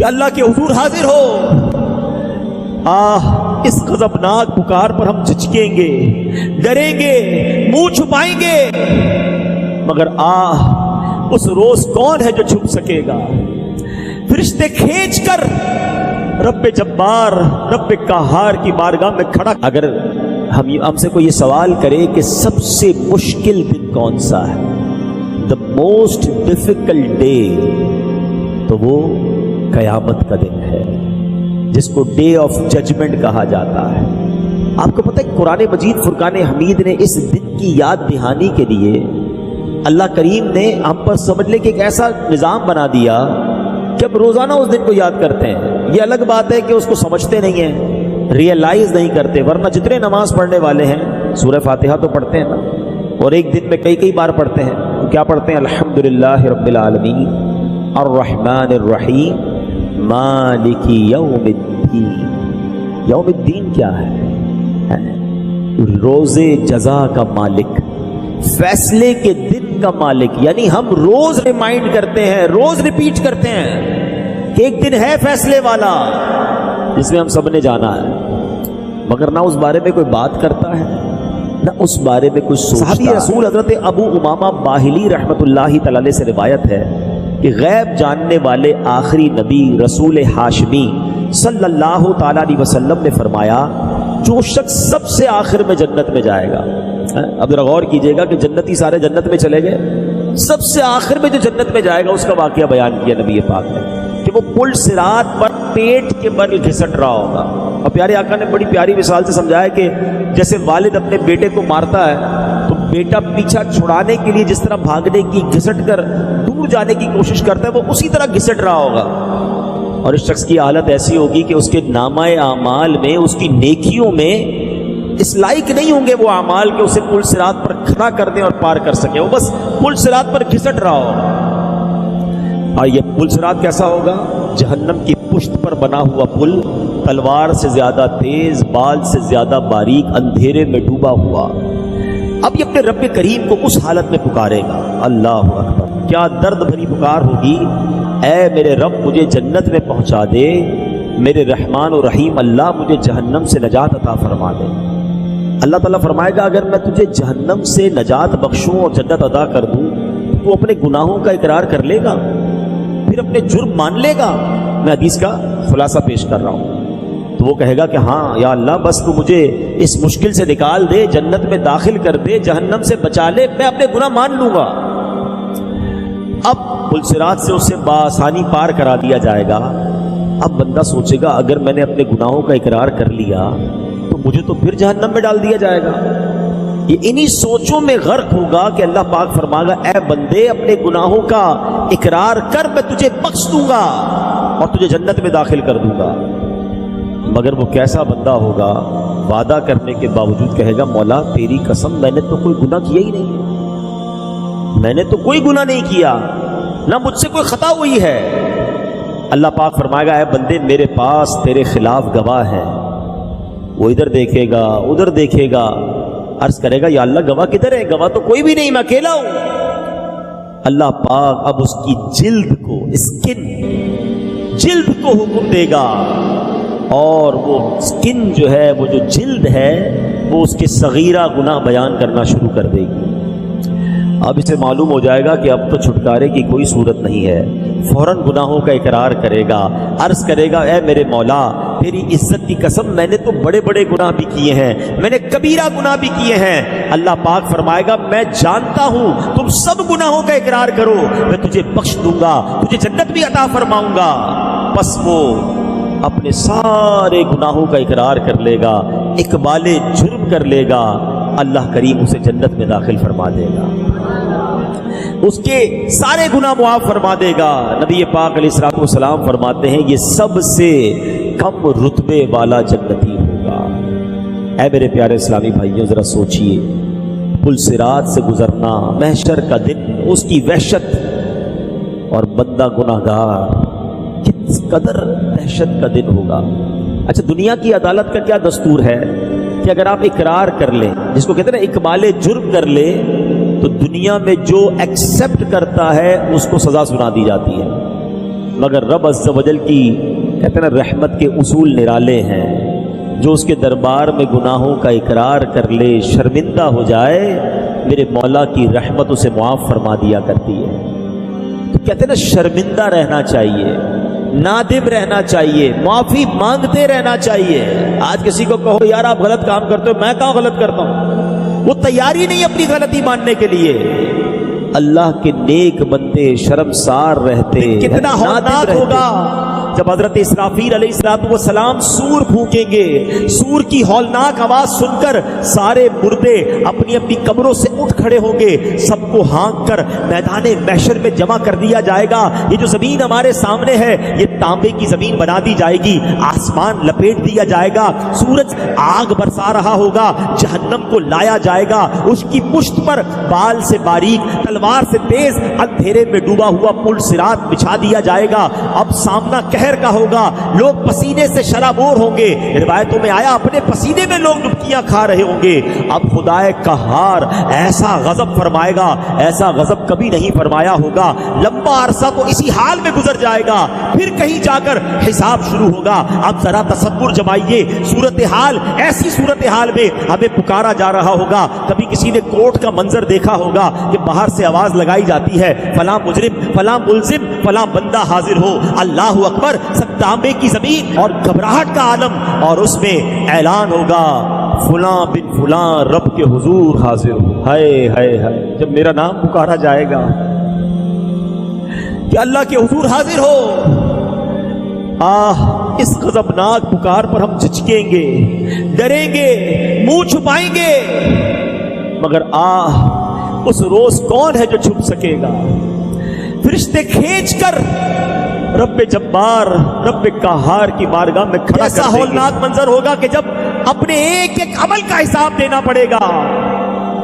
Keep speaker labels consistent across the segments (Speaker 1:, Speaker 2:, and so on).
Speaker 1: کہ اللہ کے حضور حاضر ہو، اس غضبناک پکار پر ہم جھجکیں گے، ڈریں گے، منہ چھپائیں گے، مگر اس روز کون ہے جو چھپ سکے گا؟ فرشتے کھینچ کر رب جبار، رب قہار کی بارگاہ میں کھڑا، اگر ہم سے کوئی یہ سوال کرے کہ سب سے مشکل دن کون سا ہے، the most difficult day، تو وہ قیامت کا دن ہے، جس کو ڈے آف ججمنٹ کہا جاتا ہے۔ آپ کو پتہ ہے قرآن مجید فرقان حمید نے اس دن کی یاد دہانی کے لیے اللہ کریم نے ہم پر سمجھ لے کہ ایک ایسا نظام بنا دیا کہ اب روزانہ اس دن کو یاد کرتے ہیں۔ یہ الگ بات ہے کہ اس کو سمجھتے نہیں ہیں، ریئلائز نہیں کرتے، ورنہ جتنے نماز پڑھنے والے ہیں سورہ فاتحہ تو پڑھتے ہیں نا، اور ایک دن میں کئی بار پڑھتے ہیں۔ تو کیا پڑھتے ہیں؟ الحمدللہ رب العالمین الرحمن الرحیم مالک یوم الدین۔ یوم الدین کیا ہے؟ روز جزا کا مالک، فیصلے کے دن کا مالک، یعنی ہم روز ریمائنڈ کرتے ہیں، روز ریپیٹ کرتے ہیں کہ ایک دن ہے فیصلے والا جس میں ہم سب نے جانا ہے، مگر نہ اس بارے میں کوئی بات کرتا ہے، نہ اس بارے میں کوئی سوچتا۔ صحابی رسول حضرت ابو امامہ باہلی رحمۃ اللہ تعالی علیہ سے روایت ہے کہ غیب جاننے والے آخری نبی رسول ہاشمی صلی اللہ تعالی علیہ وسلم نے فرمایا، جو شخص سب سے آخر میں جنت میں جائے گا، اب ذرا غور کیجئے گا کہ جنتی سارے جنت میں چلے گئے، سب سے آخر میں جو جنت میں جائے گا اس کا واقعہ بیان کیا نبی پاک نے کہ وہ پل صراط پر پیٹ کے بل گھسٹ رہا ہوگا۔ اور پیارے آقا نے بڑی پیاری مثال سے سمجھایا کہ جیسے والد اپنے بیٹے کو مارتا ہے تو بیٹا پیچھا چھڑانے کے لیے جس طرح بھاگنے کی، گھسٹ کر دور جانے کی کوشش کرتا ہے، وہ اسی طرح گھسٹ رہا ہوگا، اور اس شخص کی حالت ایسی ہوگی کہ اس کے نامہ اعمال میں، اس کی نیکیوں میں اس لائق نہیں ہوں گے وہ اعمال کہ اسے پل صراط پر کھڑا کر دیں اور پار کر سکے، وہ بس پل صراط پر گھسٹ رہا ہوگا۔ اور یہ پل صراط کیسا ہوگا؟ جہنم کی پشت پر بنا ہوا پل، تلوار سے زیادہ تیز، بال سے زیادہ باریک، اندھیرے میں ڈوبا ہوا۔ اب یہ اپنے رب کریم کو اس حالت میں پکارے گا، اللہ اکبر، کیا درد بھری پکار ہوگی، اے میرے رب مجھے جنت میں پہنچا دے، میرے رحمان و رحیم اللہ مجھے جہنم سے نجات عطا فرما دے۔ اللہ تعالیٰ فرمائے گا اگر میں تجھے جہنم سے نجات بخشوں اور جنت عطا کر دوں تو اپنے گناہوں کا اقرار کر لے گا، پھر اپنے جرم مان لے گا؟ میں حدیث کا خلاصہ پیش کر رہا ہوں۔ تو وہ کہے گا کہ ہاں یا اللہ بس تو مجھے اس مشکل سے نکال دے، جنت میں داخل کر دے، جہنم سے بچا لے، میں اپنے گناہ مان لوں گا۔ اب پل صراط سے اسے بآسانی پار کرا دیا جائے گا۔ اب بندہ سوچے گا اگر میں نے اپنے گناہوں کا اقرار کر لیا تو مجھے تو پھر جہنم میں ڈال دیا جائے گا۔ یہ انہی سوچوں میں غرق ہوگا کہ اللہ پاک فرمائے گا اے بندے اپنے گناہوں کا اقرار کر، میں تجھے بخش دوں گا اور تجھے جنت میں داخل کر دوں گا۔ مگر وہ کیسا بندہ ہوگا؟ وعدہ کرنے کے باوجود کہے گا مولا تیری قسم میں نے تو کوئی گناہ کیا ہی نہیں ہے، میں نے تو کوئی گناہ نہیں کیا، نہ مجھ سے کوئی خطا ہوئی ہے۔ اللہ پاک فرمائے گا اے بندے میرے پاس تیرے خلاف گواہ ہے۔ وہ ادھر دیکھے گا ادھر دیکھے گا، عرض کرے گا یا اللہ گواہ کدھر ہے؟ گواہ تو کوئی بھی نہیں، میں اکیلا ہوں۔ اللہ پاک اب اس کی جلد کو، اسکن، جلد کو حکم دے گا، اور وہ اسکن جو ہے، وہ جو جلد ہے، وہ اس کے صغیرہ گناہ بیان کرنا شروع کر دے گی۔ اب اسے معلوم ہو جائے گا کہ اب تو چھٹکارے کی کوئی صورت نہیں ہے، فوراً گناہوں کا اقرار کرے گا، عرض کرے گا اے میرے مولا تیری عزت کی قسم میں نے تو بڑے بڑے گناہ بھی کیے ہیں، میں نے کبیرہ گناہ بھی کیے ہیں۔ اللہ پاک فرمائے گا میں جانتا ہوں تم سب گناہوں کا اقرار کرو، میں تجھے بخش دوں گا، تجھے جنت بھی عطا فرماؤں گا۔ بس وہ اپنے سارے گناہوں کا اقرار کر لے گا، اقبال جرم کر لے گا، اللہ کریم اسے جنت میں داخل فرما دے گا، اس کے سارے گناہ معاف فرما دے گا۔ نبی پاک علیہ الصلوۃ والسلام فرماتے ہیں یہ سب سے کم رتبے والا جنتی ہوگا۔ اے میرے پیارے اسلامی بھائیوں ذرا سوچئے، پل صراط سے گزرنا، محشر کا دن، اس کی وحشت، اور بندہ گناہگار، کس قدر دہشت کا دن ہوگا۔ اچھا دنیا کی عدالت کا کیا دستور ہے کہ اگر آپ اقرار کر لیں، جس کو کہتے ہیں نا اقبال جرم کر لیں، تو دنیا میں جو ایکسپٹ کرتا ہے اس کو سزا سنا دی جاتی ہے۔ مگر رب عز و جل کی کہتے ہیں نا رحمت کے اصول نرالے ہیں. جو اس کے دربار میں گناہوں کا اقرار کر لے شرمندہ ہو جائے میرے مولا کی رحمت اسے معاف فرما دیا کرتی ہے. تو کہتے ہیں نا شرمندہ رہنا چاہیے، نادم رہنا چاہیے، معافی مانگتے رہنا چاہیے. آج کسی کو کہو یار آپ غلط کام کرتے ہو، میں کہاں غلط کرتا ہوں، وہ تیاری نہیں اپنی غلطی ماننے کے لیے. اللہ کے نیک بندے شرمسار رہتے. کتنا ہولناک ہوگا جب حضرت اسرافیل علیہ السلام سور پھونکیں گے. سور کی ہولناک آواز سن کر سارے مردے اپنی اپنی قبروں سے اٹھ کھڑے ہوں گے. سب کو ہانک کر میدان محشر میں جمع کر دیا جائے گا. یہ جو زمین ہمارے سامنے ہے یہ تانبے کی زمین بنا دی جائے گی. آسمان لپیٹ دیا جائے گا. سورج آگ برسا رہا ہوگا. جہنم کو لایا جائے گا. اس کی پشت پر بال سے باریک تلوار سے تیز اندھیرے میں ڈوبا ہوا پل صراط بچھا دیا جائے گا. اب سامنا قہر کا ہوگا. لوگ پسینے سے شرابور ہوں گے. روایتوں میں آیا اپنے پسینے میں لوگ ڈبکیاں کھا رہے ہوں گے. اب خدائے قہار ایسا غضب فرمائے گا ایسا غضب کبھی نہیں فرمایا ہوگا. لمبا عرصہ تو اسی حال میں گزر جائے گا. پھر کہیں جا کر حساب شروع ہوگا. اب ذرا تصور جمائیے صورتحال. ایسی صورتحال میں ہمیں پکارا جا رہا ہوگا. کبھی کسی نے کورٹ کا منظر دیکھا ہوگا کہ باہر سے آواز لگائی جاتی ہے فلاں مجرم فلاں ملزم فلاں بندہ حاضر ہو. اللہ اکبر. سب تانبے کی زمین اور گھبراہٹ کا عالم. اور اس میں اعلان ہوگا فلاں بن فلاں رب کے حضور حاضر ہو. ہائے ہائے ہائے. جب میرا نام پکارا جائے گا کہ اللہ کے حضور حاضر ہو، اس غضبناک پکار پر ہم جھجکیں گے، ڈریں گے، منہ چھپائیں گے. مگر اس روز کون ہے جو چھپ سکے گا؟ فرشتے کھینچ کر رب جبار رب قہار کی بارگاہ میں کھڑا. ایسا ہولناک منظر ہوگا کہ جب اپنے ایک ایک عمل کا حساب دینا پڑے گا.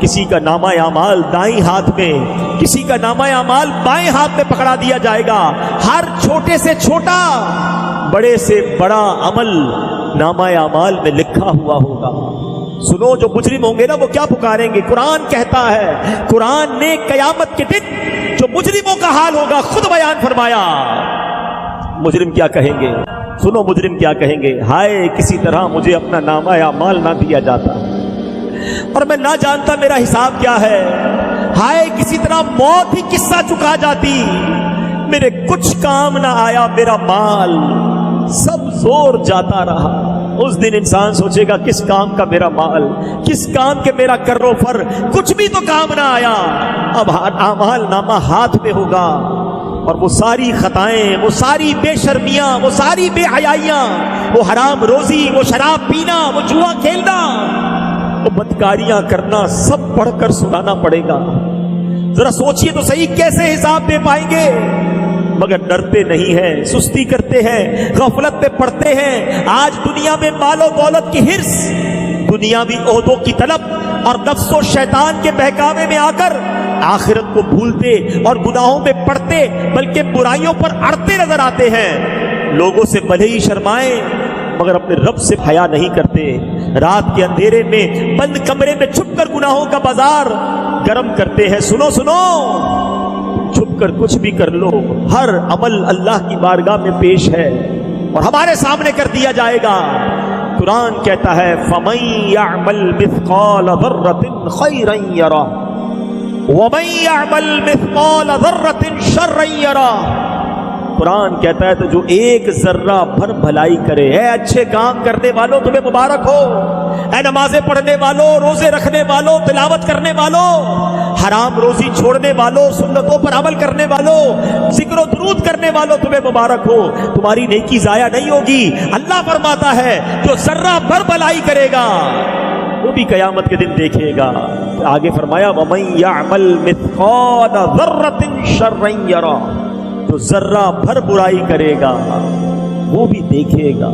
Speaker 1: کسی کا نامہ اعمال دائیں ہاتھ میں، کسی کا نامہ اعمال بائیں ہاتھ میں پکڑا دیا جائے گا. ہر چھوٹے سے چھوٹا بڑے سے بڑا عمل نامہ اعمال میں لکھا ہوا ہوگا. سنو جو مجرم ہوں گے نا وہ کیا پکاریں گے. قرآن کہتا ہے، قرآن نے قیامت کے دن جو مجرموں کا حال ہوگا خود بیان فرمایا. مجرم کیا کہیں گے؟ سنو مجرم کیا کہیں گے. ہائے کسی طرح مجھے اپنا نامہ اعمال نہ دیا جاتا اور میں نہ جانتا میرا حساب کیا ہے. ہائے کسی طرح موت ہی قصہ چکا جاتی. میرے کچھ کام نہ آیا، میرا مال سب زور جاتا رہا. اس دن انسان سوچے گا کس کام کا میرا مال، کس کام کے میرا کر و فر، کچھ بھی تو کام نہ آیا. اب اعمال نامہ ہاتھ میں ہوگا اور وہ ساری خطائیں، وہ ساری بے شرمیاں، وہ ساری بے حیائیاں، وہ حرام روزی، وہ شراب پینا، وہ جوا کھیلنا، وہ بدکاریاں کرنا سب پڑھ کر سنانا پڑے گا. ذرا سوچئے تو صحیح کیسے حساب دے پائیں گے. مگر ڈرتے نہیں ہیں، سستی کرتے ہیں، غفلت پہ پڑتے ہیں. آج دنیا میں مال و دولت کی حرص، دنیاوی عہدوں کی طلب اور نفس و شیطان کے بہکاوے میں آ کر آخرت کو بھولتے اور گناہوں میں پڑتے بلکہ برائیوں پر اڑتے نظر آتے ہیں. لوگوں سے بھلے ہی شرمائیں مگر اپنے رب سے حیا نہیں کرتے. رات کے اندھیرے میں بند کمرے میں چھپ کر گناہوں کا بازار گرم کرتے ہیں. سنو سنو، چھپ کر کچھ بھی کر لو، ہر عمل اللہ کی بارگاہ میں پیش ہے اور ہمارے سامنے کر دیا جائے گا. قرآن کہتا ہے فَمَن يَعْمَلْ مِثْقَالَ ذَرَّةٍ خَيْرًا يَرَهُ وَمَن يَعْمَلْ مِثْقَالَ ذَرَّةٍ شَرًّا يَرَهُ. قرآن کہتا ہے تو جو ایک ذرہ بھر بھلائی کرے. اے اچھے کام کرنے والوں تمہیں مبارک ہو. اے نمازیں پڑھنے والوں، روزے رکھنے والوں، تلاوت کرنے والوں، حرام روزی چھوڑنے والوں، سنتوں پر عمل کرنے والوں، ذکر و درود کرنے والوں تمہیں مبارک ہو. تمہاری نیکی ضائع نہیں ہوگی. اللہ فرماتا ہے جو ذرہ بھر بھلائی کرے گا وہ بھی قیامت کے دن دیکھے گا. آگے فرمایا وَمَن يَعْمَلْ مِثْقَالَ ذَرَّةٍ شَرًّا يَرَهُ. جو ذرہ بھر برائی کرے گا وہ بھی دیکھے گا.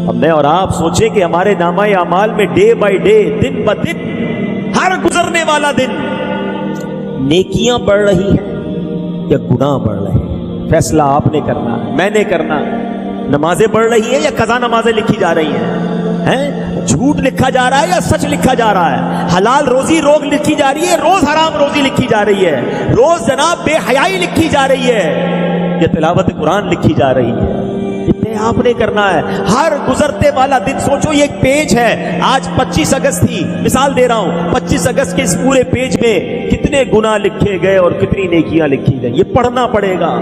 Speaker 1: اب میں اور آپ سوچیں کہ ہمارے نامہ اعمال میں ڈے بائی ڈے، دن بہ دن، ہر گزرنے والا دن نیکیاں بڑھ رہی ہیں یا گناہ بڑھ رہے ہیں. فیصلہ آپ نے کرنا ہے، میں نے کرنا ہے. نمازیں بڑھ رہی ہیں یا قضا نمازیں لکھی جا رہی ہیں؟ جھوٹ لکھا جا رہا ہے یا سچ لکھا جا رہا ہے؟ حلال روزی روز لکھی جا رہی ہے، روز حرام روزی لکھی جا رہی ہے، روز جناب بے حیائی لکھی جا رہی ہے. یہ تلاوت قرآن لکھی جا رہی ہے. اتنے آپ نے کرنا ہے. ہر گزرتے والا دن سوچو یہ ایک پیج ہے. آج 25 اگست تھی, مثال دے رہا ہوں, 25 اگست کے اس پورے پیج میں کتنے گناہ لکھے گئے اور کتنی نیکیاں لکھی گئی. یہ پڑھنا پڑے گا.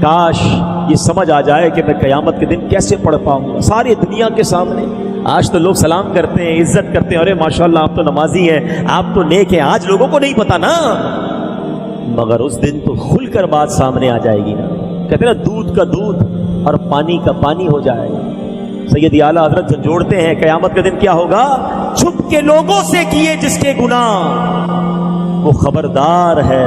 Speaker 1: کاش یہ سمجھ آ جائے کہ میں قیامت کے دن کیسے پڑھ پاؤں گا ساری دنیا کے سامنے. آج تو لوگ سلام کرتے ہیں, عزت کرتے ہیں, ارے ماشاءاللہ آپ تو نمازی ہیں, آپ تو نیک ہیں. آج لوگوں کو نہیں پتا نا, مگر اس دن تو کھل کر بات سامنے آ جائے گی نا. کہتے ہیں نا دودھ کا دودھ اور پانی کا پانی ہو جائے گا. سید اعلیٰ حضرت جھنجھوڑتے ہیں قیامت کے دن کیا ہوگا. چھپ کے لوگوں سے کیے جس کے گناہ وہ خبردار ہے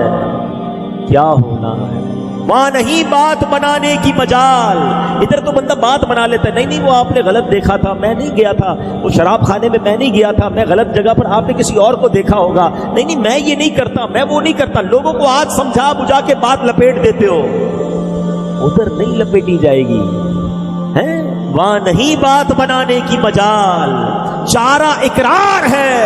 Speaker 1: کیا ہونا ہے. وہاں نہیں بات بنانے کی مجال. ادھر تو بندہ بات بنا لیتا ہے, نہیں نہیں وہ آپ نے غلط دیکھا تھا, میں نہیں گیا تھا, وہ شراب خانے میں نہیں گیا تھا, میں غلط جگہ پر, آپ نے کسی اور کو دیکھا ہوگا, نہیں نہیں میں یہ نہیں کرتا, میں وہ نہیں کرتا. لوگوں کو آج سمجھا بجھا کے بات لپیٹ دیتے ہو. ادھر نہیں لپیٹی جائے گی. وہاں نہیں بات بنانے کی مجال. چارہ اقرار ہے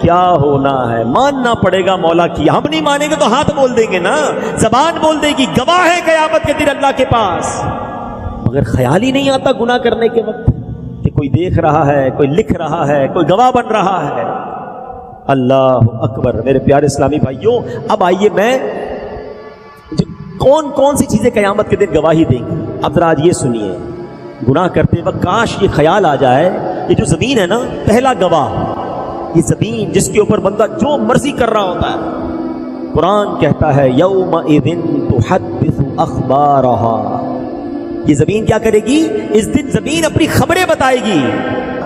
Speaker 1: کیا ہونا ہے. ماننا پڑے گا مولا کی. ہم نہیں مانیں گے تو ہاتھ بول دیں گے نا, زبان بول دے گی. گواہ ہے قیامت کے دن اللہ کے پاس. مگر خیال ہی نہیں آتا گناہ کرنے کے وقت کہ کوئی دیکھ رہا ہے, کوئی لکھ رہا ہے, کوئی گواہ بن رہا ہے. اللہ اکبر. میرے پیارے اسلامی بھائیوں, اب آئیے میں کون کون سی چیزیں قیامت کے دن گواہی دیں گی. اب ذرا آج یہ سنیے. گناہ کرتے وقت کاش یہ خیال آ جائے, یہ جو زمین ہے نا, پہلا گواہ یہ زمین جس کے اوپر بندہ جو مرضی کر رہا ہوتا ہے. قرآن کہتا ہے یومئذ تحدث اخبارها. یہ زمین کیا کرے گی, اس دن زمین اپنی خبریں بتائے گی.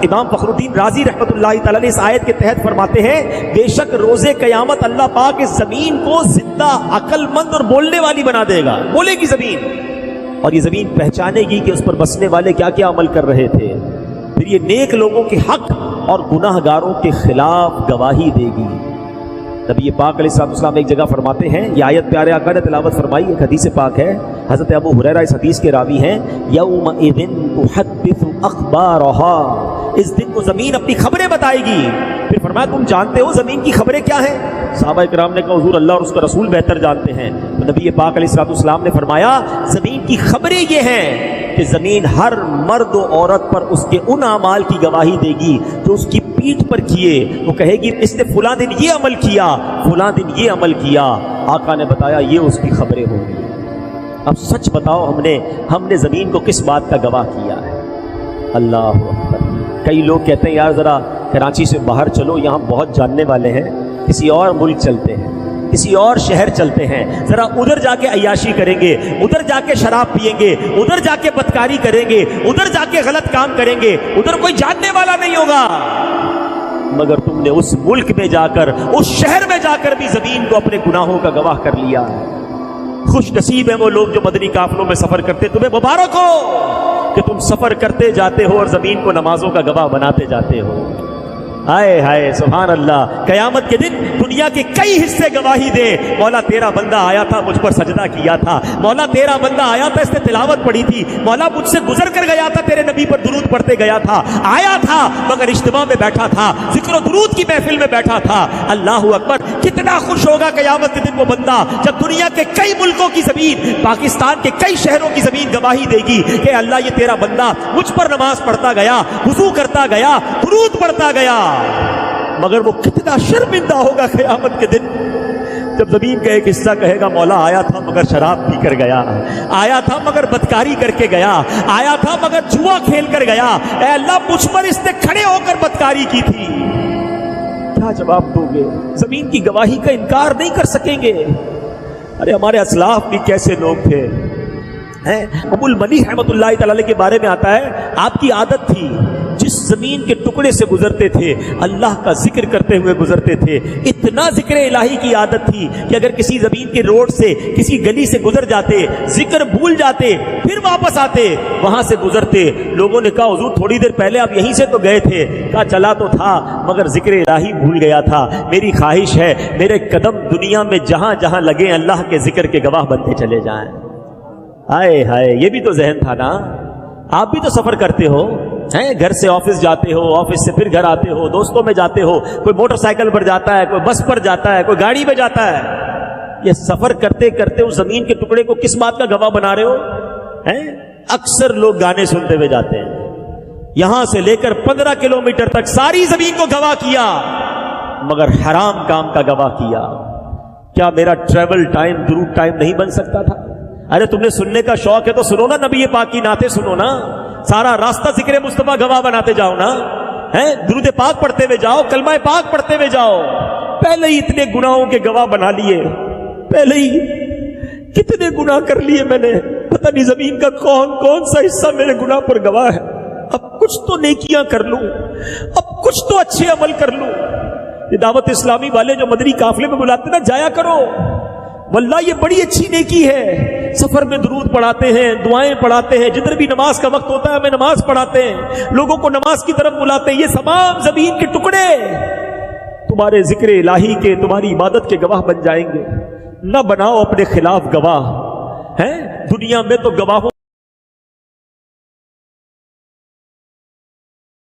Speaker 1: امام فخر الدین رازی رحمۃ اللہ تعالی علیہ اس آیت کے تحت فرماتے ہیں بے شک روز قیامت اللہ پاک اس زمین کو زندہ, عقل مند اور بولنے والی بنا دے گا. بولے گی زمین, اور یہ زمین پہچانے گی کہ اس پر بسنے والے کیا کیا عمل کر رہے تھے. پھر یہ نیک لوگوں کے حق اور گناہ گاروں کے خلاف گواہی دے گی. نبی پاک علیہ السلام ایک جگہ فرماتے ہیں, یہ آیت پیارے آقا نے تلاوت فرمائی, ایک حدیث پاک ہے, حضرت ابو ہریرہ اس حدیث کے راوی ہیں. یومئذ تحدث اخبارها. اس دن کو زمین اپنی خبریں بتائے گی. پھر فرمایا تم جانتے ہو زمین کی خبریں کیا ہیں؟ صحابہ کرام نے کہا حضور اللہ اور اس کا رسول بہتر جانتے ہیں. تو نبی پاک علیہ السلام نے فرمایا زمین کی خبریں یہ ہیں کہ زمین ہر مرد و عورت پر اس کے ان اعمال کی گواہی دے گی جو اس کی پیٹھ پر کیے. وہ کہے گی اس نے فلاں دن یہ عمل کیا, فلاں دن یہ عمل کیا. آقا نے بتایا یہ اس کی خبریں ہوں گی. اب سچ بتاؤ ہم نے زمین کو کس بات کا گواہ کیا ہے؟ اللہ اکبر. کئی لوگ کہتے ہیں یار ذرا کراچی سے باہر چلو, یہاں بہت جاننے والے ہیں, کسی اور ملک چلتے ہیں, کسی اور شہر چلتے ہیں, ذرا ادھر جا کے عیاشی کریں گے, ادھر جا کے شراب پیئیں گے, ادھر جا کے بدکاری کریں گے, ادھر جا کے غلط کام کریں گے, ادھر کوئی جاننے والا نہیں ہوگا. مگر تم نے اس ملک میں جا کر, اس شہر میں جا کر بھی زمین کو اپنے گناہوں کا گواہ کر لیا ہے. خوش نصیب ہیں وہ لوگ جو مدنی قافلوں میں سفر کرتے. تمہیں مبارک ہو کہ تم سفر کرتے جاتے ہو اور زمین کو نمازوں کا گواہ بناتے جاتے ہو. ہائے ہائے سبحان اللہ. قیامت کے دن دنیا کے کئی حصے گواہی دے, مولا تیرا بندہ آیا تھا مجھ پر سجدہ کیا تھا, مولا تیرا بندہ آیا تھا اس نے تلاوت پڑھی تھی, مولا مجھ سے گزر کر گیا تھا تیرے نبی پر درود پڑھتے گیا تھا, آیا تھا مگر اجتماع میں بیٹھا تھا, ذکر و درود کی محفل میں بیٹھا تھا. اللہ اکبر. کتنا خوش ہوگا قیامت کے دن وہ بندہ جب دنیا کے کئی ملکوں کی زمین, پاکستان کے کئی شہروں کی زمین گواہی دے گی کہ اللہ یہ تیرا بندہ مجھ پر نماز پڑھتا گیا, وضو کرتا گیا, درود پڑھتا گیا. مگر وہ کتنا شرمندہ ہوگا قیامت کے دن جب زمین کا ایک حصہ کہے گا مولا آیا تھا مگر شراب پی کر گیا, آیا تھا مگر بدکاری کر کے گیا, آیا تھا مگر جوا کھیل کر گیا, اے اللہ مجھ پر اس نے کھڑے ہو کر بدکاری کی تھی. کیا جواب دو گے؟ زمین کی گواہی کا انکار نہیں کر سکیں گے. ارے ہمارے اسلاف بھی کیسے لوگ تھے. ابو الملیح رحمۃ اللہ تعالی کے بارے میں آتا ہے آپ کی عادت تھی جس زمین کے ٹکڑے سے گزرتے تھے اللہ کا ذکر کرتے ہوئے گزرتے تھے. اتنا ذکر الہی کی عادت تھی کہ اگر کسی زمین کے روڈ سے کسی گلی سے گزر جاتے, ذکر بھول جاتے, پھر واپس آتے, وہاں سے گزرتے, لوگوں نے کہا حضور تھوڑی دیر پہلے آپ یہیں سے تو گئے تھے. کہا چلا تو تھا مگر ذکر الہی بھول گیا تھا. میری خواہش ہے میرے قدم دنیا میں جہاں جہاں لگے اللہ کے ذکر کے گواہ بنتے چلے جائیں. ہائے ہائے, یہ بھی تو ذہن تھا نا. آپ بھی تو سفر کرتے ہو, گھر سے آفس جاتے ہو, آفس سے پھر گھر آتے ہو, دوستوں میں جاتے ہو, کوئی موٹر سائیکل پر جاتا ہے, کوئی بس پر جاتا ہے, کوئی گاڑی میں جاتا ہے. یہ سفر کرتے کرتے اس زمین کے ٹکڑے کو کس بات کا گواہ بنا رہے ہو ہیں؟ اکثر لوگ گانے سنتے ہوئے جاتے ہیں، یہاں سے لے کر 15 کلومیٹر تک ساری زمین کو گواہ کیا، مگر حرام کام کا گواہ کیا۔ کیا میرا ٹریول ٹائم درود ٹائم نہیں بن سکتا تھا؟ ارے تم نے سننے کا شوق ہے تو سنو نا، نبی پاک کی نعتیں سنو نا، سارا راستہ ذکر مصطفیٰ گواہ بناتے جاؤ نا، درود پاک پڑھتے ہوئے جاؤ، کلمہ پاک پڑھتے ہوئے جاؤ۔ پہلے ہی اتنے گناہوں کے گواہ بنا لیے، پہلے ہی کتنے گناہ کر لیے میں نے، پتہ نہیں زمین کا کون کون سا حصہ میرے گناہ پر گواہ ہے۔ اب کچھ تو نیکیاں کر لوں، اب کچھ تو اچھے عمل کر لوں۔ یہ دعوت اسلامی والے جو مدنی قافلے میں بلاتے نا، جایا کرو، واللہ یہ بڑی اچھی نیکی ہے۔ سفر میں درود پڑھاتے ہیں، دعائیں پڑھاتے ہیں، جدھر بھی نماز کا وقت ہوتا ہے ہمیں نماز پڑھاتے ہیں، لوگوں کو نماز کی طرف بلاتے ہیں۔ یہ تمام زمین کے ٹکڑے تمہارے ذکر الہی کے، تمہاری عبادت کے گواہ بن جائیں گے۔ نہ بناؤ اپنے خلاف گواہ، ہیں دنیا میں تو گواہوں